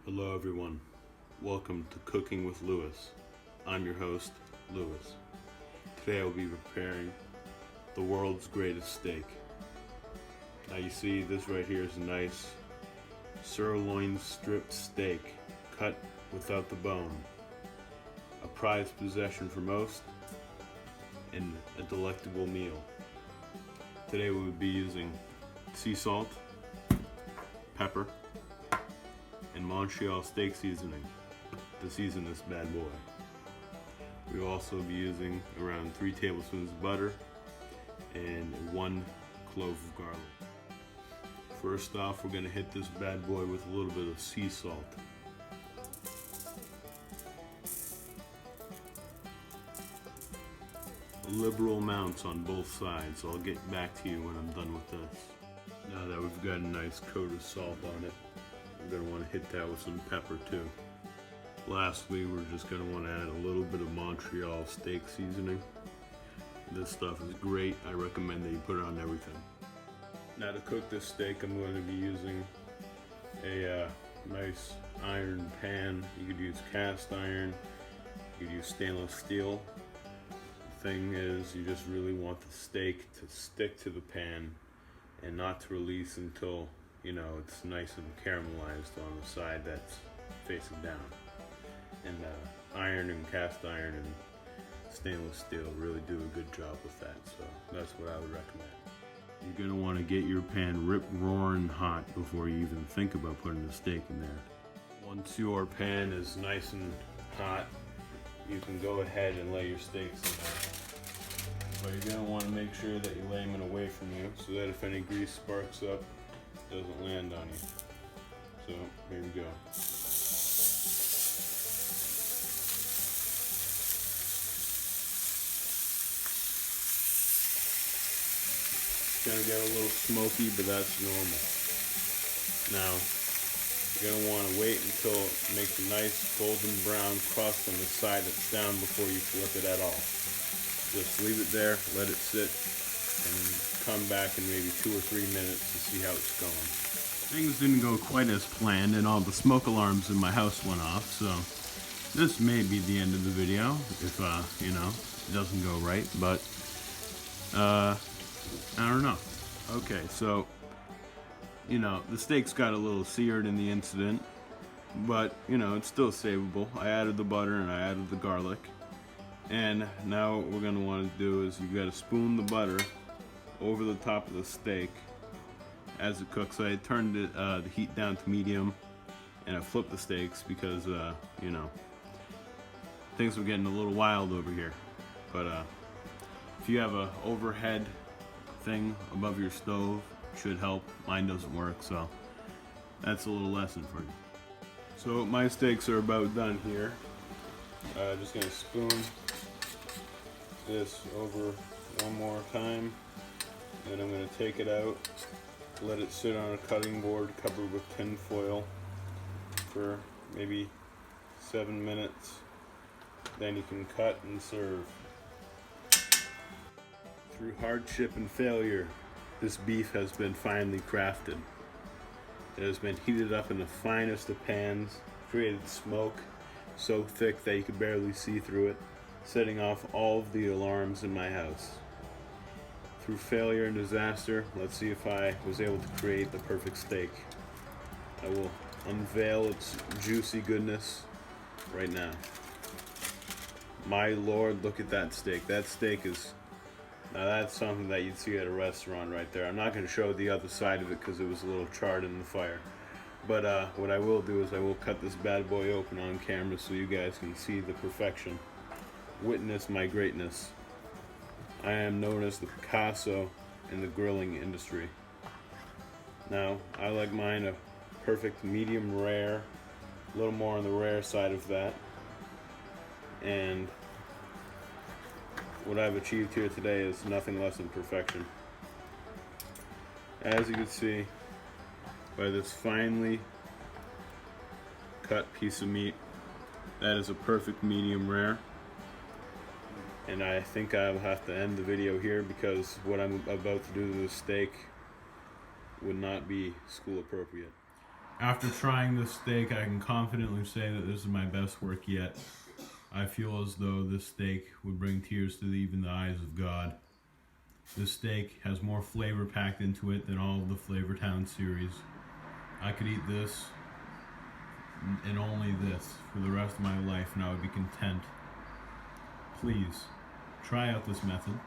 Hello everyone, welcome to Cooking with Lewis. I'm your host, Lewis. Today I'll be preparing the world's greatest steak. Now you see this right here is a nice sirloin strip steak cut without the bone. A prized possession for most and a delectable meal. Today we will be using sea salt, pepper, and Montreal steak seasoning to season this bad boy. We will also be using around 3 tablespoons of butter and 1 clove of garlic. First off, we're going to hit this bad boy with a little bit of sea salt. Liberal amounts on both sides, so I'll get back to you when I'm done with this. Now that we've got a nice coat of salt on it, we're going to want to hit that with some pepper too. Lastly, we're just going to want to add a little bit of Montreal steak seasoning. This stuff is great. I recommend that you put it on everything. Now to cook this steak, I'm going to be using a nice iron pan. You could use cast iron, you could use stainless steel. The thing is, you just really want the steak to stick to the pan and not to release until it's nice and caramelized on the side that's facing down. And iron and cast iron and stainless steel really do a good job with that, so that's what I would recommend. You're going to want to get your pan rip-roaring hot before you even think about putting the steak in there. Once your pan is nice and hot, you can go ahead and lay your steaks in there. But you're going to want to make sure that you lay them away from you so that if any grease sparks up, it doesn't land on you. So here we go. It's gonna get a little smoky, but that's normal. Now, you're gonna want to wait until it makes a nice golden brown crust on the side that's down before you flip it at all. Just leave it there, let it sit, and come back in maybe 2 or 3 minutes to see how it's going. Things didn't go quite as planned, and all the smoke alarms in my house went off, so this may be the end of the video if it doesn't go right, but I don't know. Okay, so the steak's got a little seared in the incident, but it's still savable. I added the butter and I added the garlic. And now what we're going to want to do is you've got to spoon the butter over the top of the steak as it cooks. So I turned the heat down to medium and I flipped the steaks because things were getting a little wild over here. But if you have a overhead thing above your stove, should help. Mine doesn't work, so that's a little lesson for you. So my steaks are about done here. Just gonna spoon this over one more time, and I'm gonna take it out, let it sit on a cutting board covered with tin foil for maybe 7 minutes. Then you can cut and serve. Through hardship and failure, this beef has been finely crafted. It has been heated up in the finest of pans, created smoke so thick that you could barely see through it, setting off all of the alarms in my house. Through failure and disaster, let's see if I was able to create the perfect steak. I will unveil its juicy goodness right now. My Lord, look at that steak. That steak is... Now that's something that you'd see at a restaurant right there. I'm not going to show the other side of it because it was a little charred in the fire. But what I will do is I will cut this bad boy open on camera so you guys can see the perfection. Witness my greatness. I am known as the Picasso in the grilling industry. Now, I like mine a perfect medium rare, a little more on the rare side of that. And what I've achieved here today is nothing less than perfection. As you can see by this finely cut piece of meat, that is a perfect medium rare. And I think I'll have to end the video here because what I'm about to do to this steak would not be school appropriate. After trying this steak, I can confidently say that this is my best work yet. I feel as though this steak would bring tears to even the eyes of God. This steak has more flavor packed into it than all of the Flavor Town series. I could eat this and only this for the rest of my life and I would be content. Please, try out this method.